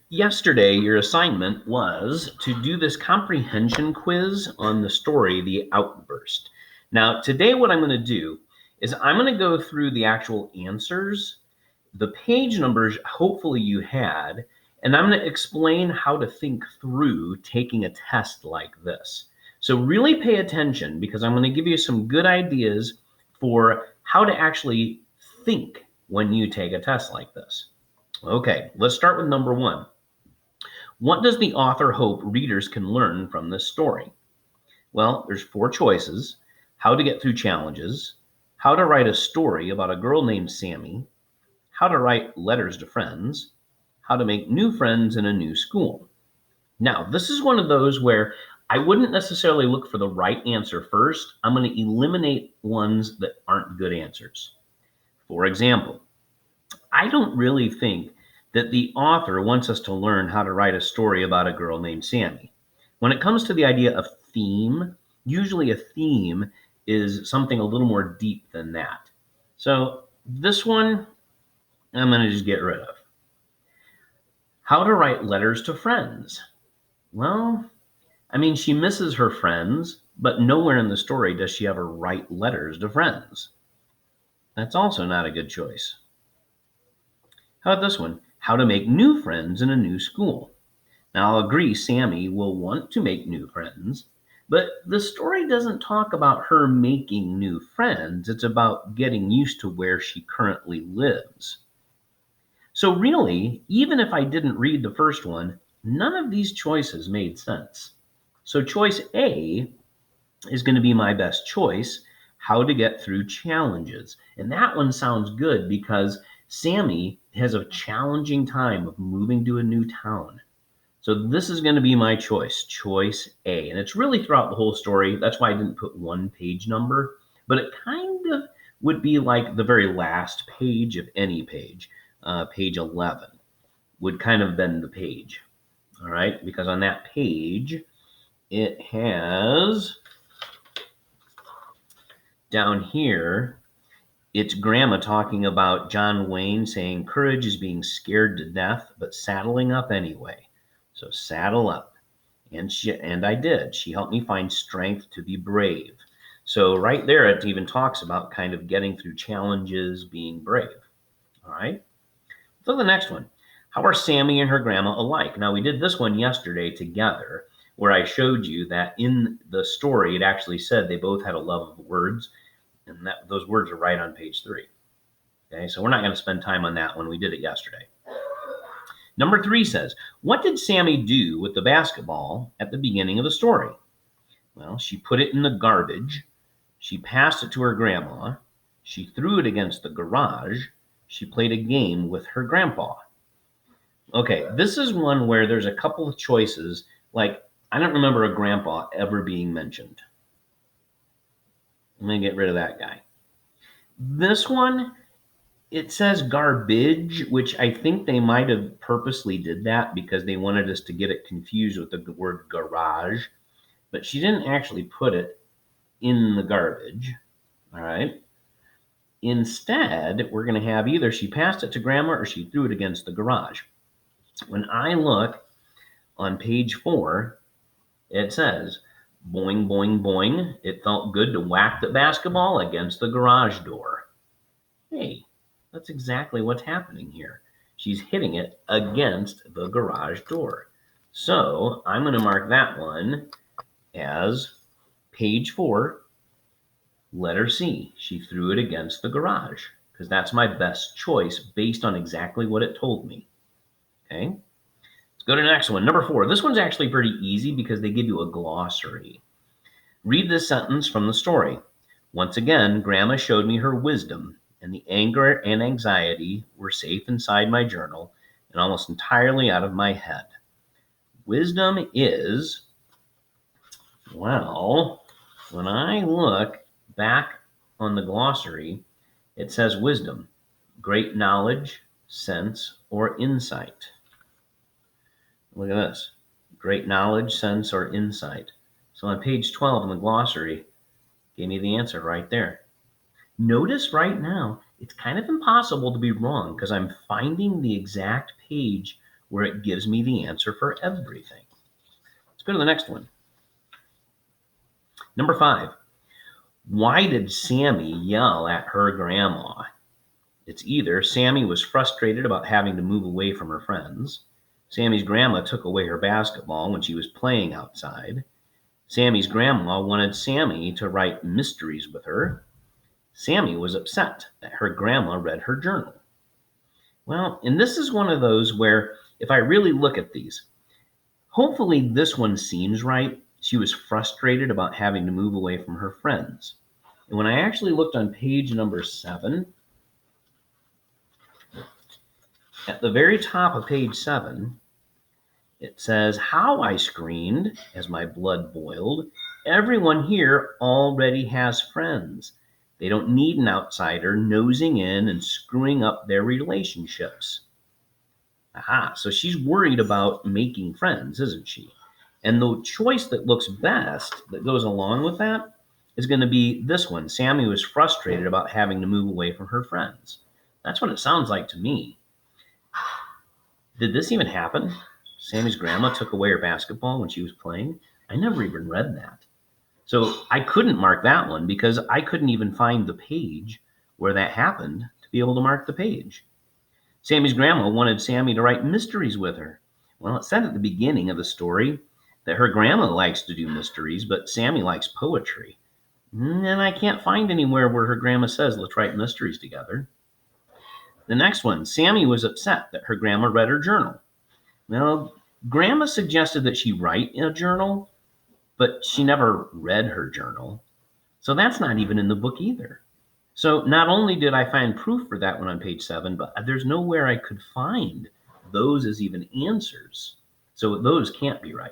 Yesterday, your assignment was to do this comprehension quiz on the story, The Outburst. Now, today, what I'm going to do is I'm going to go through the actual answers, the page numbers, hopefully, you had, and I'm going to explain how to think through taking a test like this. So, really pay attention because I'm going to give you some good ideas for how to actually think when you take a test like this. Okay, let's start with number one. What does the author hope readers can learn from this story? Well, there's four choices: how to get through challenges, how to write a story about a girl named Sammy, how to write letters to friends, how to make new friends in a new school. Now, this is one of those where I wouldn't necessarily look for the right answer first. I'm going to eliminate ones that aren't good answers. For example, I don't really think that the author wants us to learn how to write a story about a girl named Sammy. When it comes to the idea of theme, usually a theme is something a little more deep than that. So this one, I'm going to just get rid of. How to write letters to friends. Well, I mean, she misses her friends, but nowhere in the story does she ever write letters to friends. That's also not a good choice. How about this one? How to make new friends in a new school. Now, I'll agree Sammy will want to make new friends, but the story doesn't talk about her making new friends. It's about getting used to where she currently lives. So, really, even if I didn't read the first one, none of these choices made sense. So, choice A is going to be my best choice: how to get through challenges. And that one sounds good because Sammy has a challenging time of moving to a new town. So this is going to be my choice A. And it's really throughout the whole story. That's why I didn't put one page number, but it kind of would be like the very last page of any page. Page 11 would kind of been the page. All right, because on that page, it has down here, it's Grandma talking about John Wayne saying courage is being scared to death, but saddling up anyway. So saddle up. And I did. She helped me find strength to be brave. So right there, it even talks about kind of getting through challenges, being brave. All right. So the next one. How are Sammy and her grandma alike? Now we did this one yesterday together, where I showed you that in the story it actually said they both had a love of words, and that those words are right on page 3. Okay, so we're not going to spend time on that one. We did it yesterday. Number 3 says, what did Sammy do with the basketball at the beginning of the story? Well, she put it in the garbage. She passed it to her grandma. She threw it against the garage. She played a game with her grandpa. Okay, this is one where there's a couple of choices. Like, I don't remember a grandpa ever being mentioned. I'm going to get rid of that guy. This one, it says garbage, which I think they might have purposely did that because they wanted us to get it confused with the word garage. But she didn't actually put it in the garbage. All right. Instead, we're going to have either she passed it to grandma or she threw it against the garage. When I look on page 4, it says, boing, boing, boing. It felt good to whack the basketball against the garage door. Hey, that's exactly what's happening here. She's hitting it against the garage door. So I'm going to mark that one as page 4, letter C. She threw it against the garage because that's my best choice based on exactly what it told me. Okay, let's go to the next one. Number 4. This one's actually pretty easy because they give you a glossary. Read this sentence from the story. Once again, Grandma showed me her wisdom, and the anger and anxiety were safe inside my journal and almost entirely out of my head. Wisdom is, well, when I look back on the glossary, it says wisdom, great knowledge, sense, or insight. Look at this. Great knowledge, sense, or insight. So on page 12 in the glossary, gave me the answer right there. Notice right now, it's kind of impossible to be wrong because I'm finding the exact page where it gives me the answer for everything. Let's go to the next one. Number 5. Why did Sammy yell at her grandma? It's either Sammy was frustrated about having to move away from her friends, Sammy's grandma took away her basketball when she was playing outside, Sammy's grandma wanted Sammy to write mysteries with her, Sammy was upset that her grandma read her journal. Well, and this is one of those where if I really look at these, hopefully this one seems right. She was frustrated about having to move away from her friends. And when I actually looked on page number 7, at the very top of page 7, it says, "How I screamed as my blood boiled. Everyone here already has friends. They don't need an outsider nosing in and screwing up their relationships." Aha, so she's worried about making friends, isn't she? And the choice that looks best, that goes along with that, is going to be this one. Sammy was frustrated about having to move away from her friends. That's what it sounds like to me. Did this even happen? Sammy's grandma took away her basketball when she was playing? I never even read that. So I couldn't mark that one because I couldn't even find the page where that happened to be able to mark the page. Sammy's grandma wanted Sammy to write mysteries with her. Well, it said at the beginning of the story that her grandma likes to do mysteries, but Sammy likes poetry. And I can't find anywhere where her grandma says, let's write mysteries together. The next one, Sammy was upset that her grandma read her journal. Well, grandma suggested that she write in a journal, but she never read her journal. So that's not even in the book either. So not only did I find proof for that one on page 7, but there's nowhere I could find those as even answers. So those can't be right.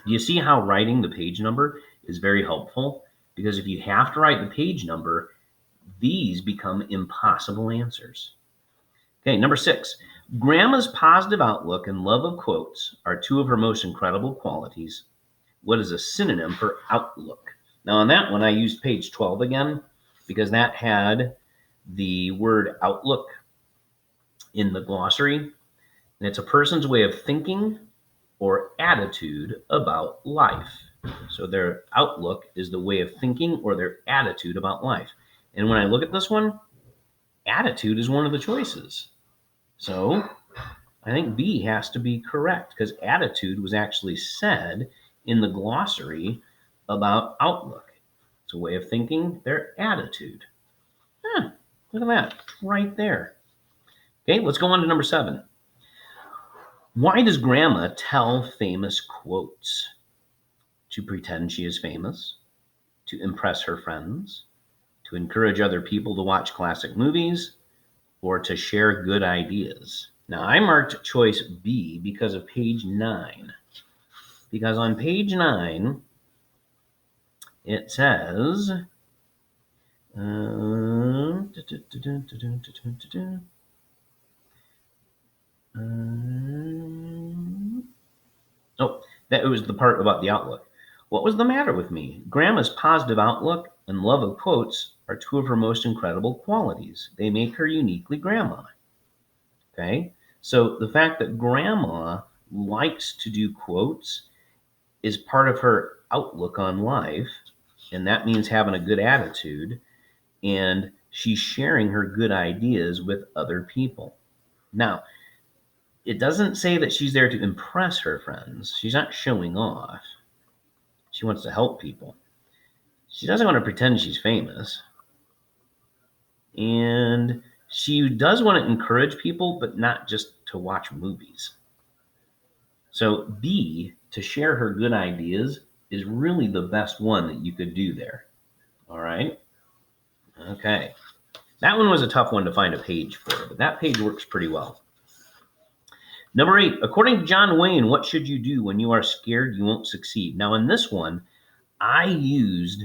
Do you see how writing the page number is very helpful? Because if you have to write the page number, these become impossible answers. Okay, number 6. Grandma's positive outlook and love of quotes are two of her most incredible qualities. What is a synonym for outlook? Now on that one, I used page 12 again, because that had the word outlook in the glossary. And it's a person's way of thinking or attitude about life. So their outlook is the way of thinking or their attitude about life. And when I look at this one, attitude is one of the choices. So I think B has to be correct because attitude was actually said in the glossary about outlook. It's a way of thinking, their attitude. Look at that, right there. Okay, let's go on to number 7. Why does grandma tell famous quotes? To pretend she is famous, to impress her friends, to encourage other people to watch classic movies, or to share good ideas. Now, I marked choice B because of page 9. Because on page 9, it says, oh, that it was the part about the outlook. What was the matter with me? Grandma's positive outlook and love of quotes are two of her most incredible qualities. They make her uniquely grandma. Okay? So the fact that grandma likes to do quotes is part of her outlook on life, and that means having a good attitude, and she's sharing her good ideas with other people. Now, it doesn't say that she's there to impress her friends. She's not showing off. She wants to help people. She doesn't want to pretend she's famous. And she does want to encourage people, but not just to watch movies. So B, to share her good ideas, is really the best one that you could do there. All right? Okay. That one was a tough one to find a page for, but that page works pretty well. Number 8, according to John Wayne, what should you do when you are scared you won't succeed? Now, in this one, I used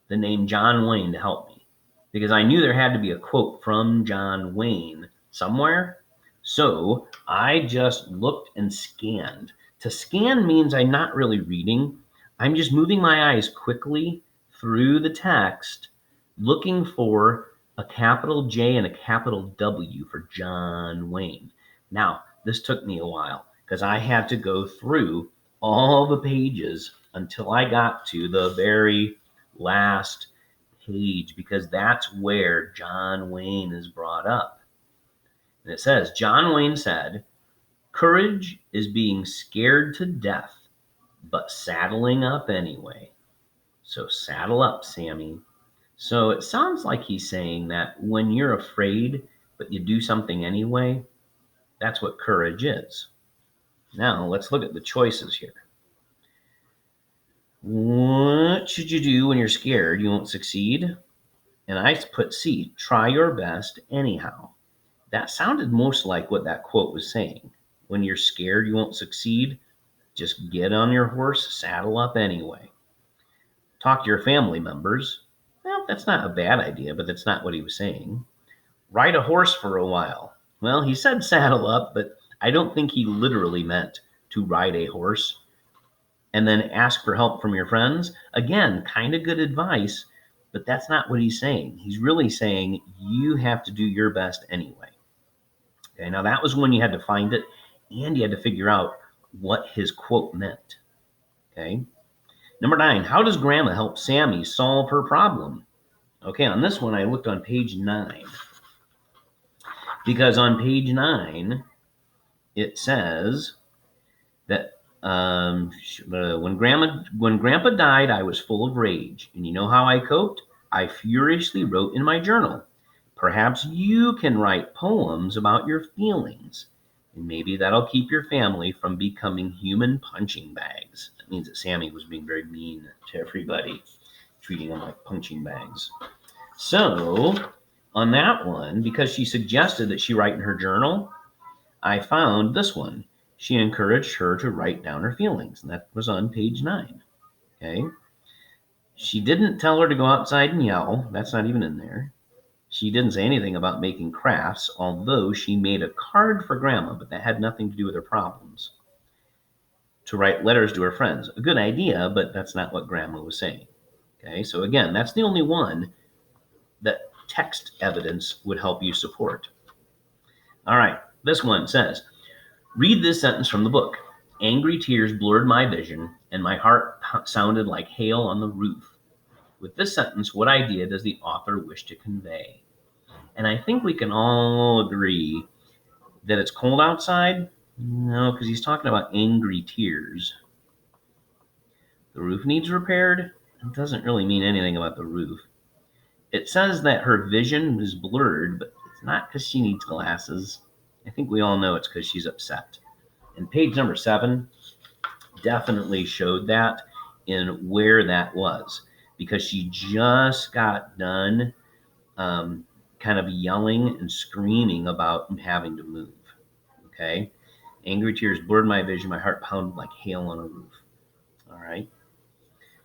the name John Wayne to help me because I knew there had to be a quote from John Wayne somewhere. So I just looked and scanned. To scan means I'm not really reading. I'm just moving my eyes quickly through the text, looking for a capital J and a capital W for John Wayne. Now, this took me a while because I had to go through all the pages until I got to the very last page, because that's where John Wayne is brought up. And it says, John Wayne said, "Courage is being scared to death, but saddling up anyway." So saddle up, Sammy. So it sounds like he's saying that when you're afraid, but you do something anyway, that's what courage is. Now let's look at the choices here. What should you do when you're scared you won't succeed? And I put C, try your best anyhow. That sounded most like what that quote was saying. When you're scared you won't succeed, just get on your horse, saddle up anyway. Talk to your family members. Well, that's not a bad idea, but that's not what he was saying. Ride a horse for a while. Well, he said saddle up, but I don't think he literally meant to ride a horse. And then ask for help from your friends. Again, kind of good advice, but that's not what he's saying. He's really saying you have to do your best anyway. Okay, now that was when you had to find it and you had to figure out what his quote meant. Okay. Number 9, how does Grandma help Sammy solve her problem? Okay, on this one, I looked on page 9. Because on page 9, it says that when Grandpa died, I was full of rage. And you know how I coped? I furiously wrote in my journal. Perhaps you can write poems about your feelings. And maybe that'll keep your family from becoming human punching bags. That means that Sammy was being very mean to everybody, treating them like punching bags. So, on that one, because she suggested that she write in her journal, I found this one. She encouraged her to write down her feelings, and that was on page 9. Okay. She didn't tell her to go outside and yell. That's not even in there. She didn't say anything about making crafts, although she made a card for Grandma, but that had nothing to do with her problems. To write letters to her friends. A good idea, but that's not what Grandma was saying. Okay, so again, that's the only one that text evidence would help you support. All right, this one says, read this sentence from the book. Angry tears blurred my vision, and my heart sounded like hail on the roof. With this sentence, what idea does the author wish to convey? And I think we can all agree that it's cold outside. No, because he's talking about angry tears. The roof needs repaired. It doesn't really mean anything about the roof. It says that her vision is blurred, but it's not because she needs glasses. I think we all know it's because she's upset. And page number 7 definitely showed that in where that was, because she just got done kind of yelling and screaming about having to move. Okay? Angry tears blurred my vision. My heart pounded like hail on a roof. All right?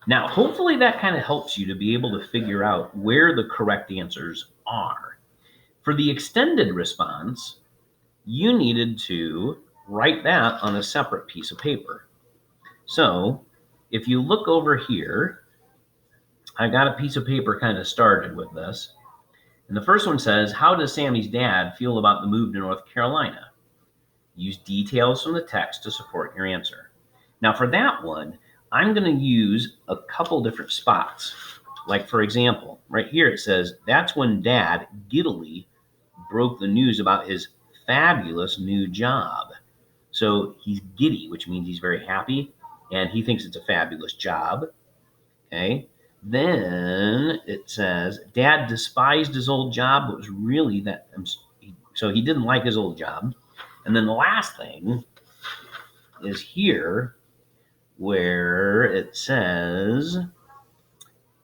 Now, hopefully that kind of helps you to be able to figure out where the correct answers are. For the extended response, you needed to write that on a separate piece of paper. So if you look over here, I got a piece of paper kind of started with this. And the first one says, how does Sammy's dad feel about the move to North Carolina? Use details from the text to support your answer. Now for that one, I'm going to use a couple different spots. Like for example, right here it says, that's when Dad giddily broke the news about his fabulous new job. So he's giddy, which means he's very happy, and he thinks it's a fabulous job. Okay. Then it says, Dad despised his old job, but was really that. So he didn't like his old job. And then the last thing is here where it says,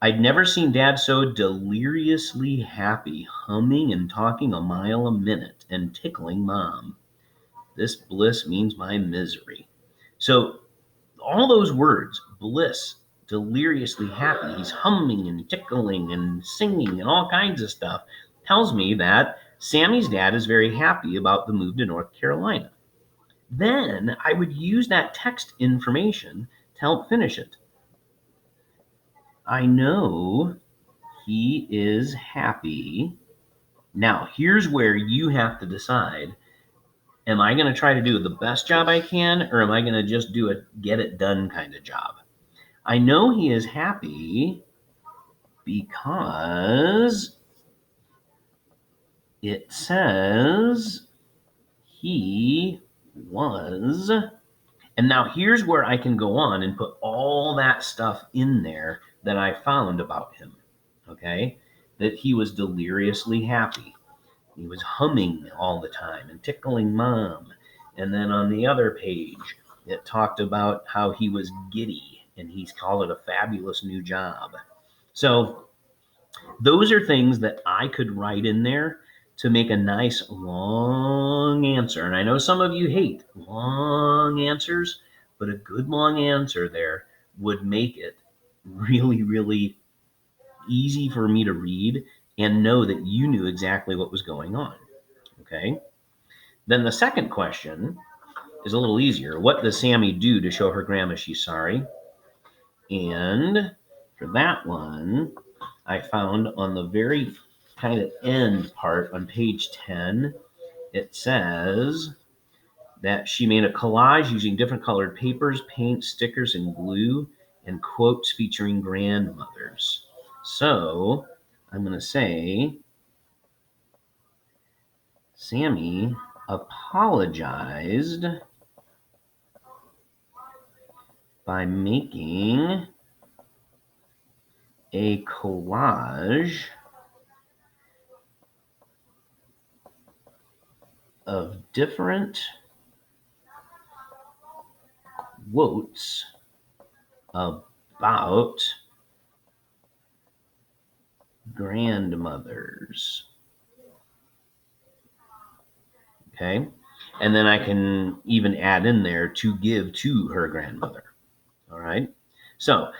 I'd never seen Dad so deliriously happy, humming and talking a mile a minute and tickling Mom. This bliss means my misery. So all those words, bliss, deliriously happy, he's humming and tickling and singing and all kinds of stuff, tells me that Sammy's dad is very happy about the move to North Carolina. Then I would use that text information to help finish it. I know he is happy. Now, here's where you have to decide, Am I going to try to do the best job I can, or am I going to just do a get it done kind of job? I know he is happy because it says he was. And now here's where I can go on and put all that stuff in there that I found about him. Okay? That he was deliriously happy. He was humming all the time and tickling mom. And then on the other page, it talked about how he was giddy and he's called it a fabulous new job. So those are things that I could write in there to make a nice long answer. And I know some of you hate long answers, but a good long answer there would make it really, really easy for me to read and know that you knew exactly what was going on. Okay. Then the second question is a little easier. What does Sammy do to show her grandma she's sorry? And for that one, I found on the very kind of end part on page 10, it says that she made a collage using different colored papers, paint, stickers, and glue, and quotes featuring grandmothers. So I'm going to say Sammy apologized by making a collage of different quotes about grandmothers. Okay. And then I can even add in there to give to her grandmother. All right. So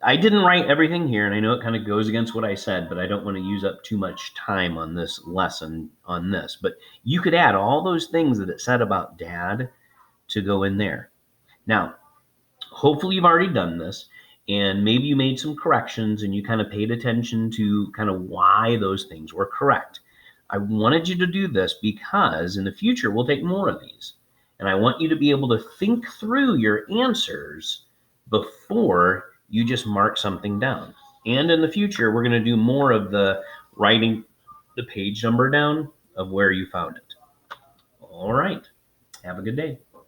I didn't write everything here, and I know it kind of goes against what I said, but I don't want to use up too much time on this lesson on this. But you could add all those things that it said about dad to go in there. Now, hopefully you've already done this, and maybe you made some corrections and you kind of paid attention to kind of why those things were correct. I wanted you to do this because in the future we'll take more of these. And I want you to be able to think through your answers before you just mark something down. And in the future, we're going to do more of the writing the page number down of where you found it. All right. Have a good day.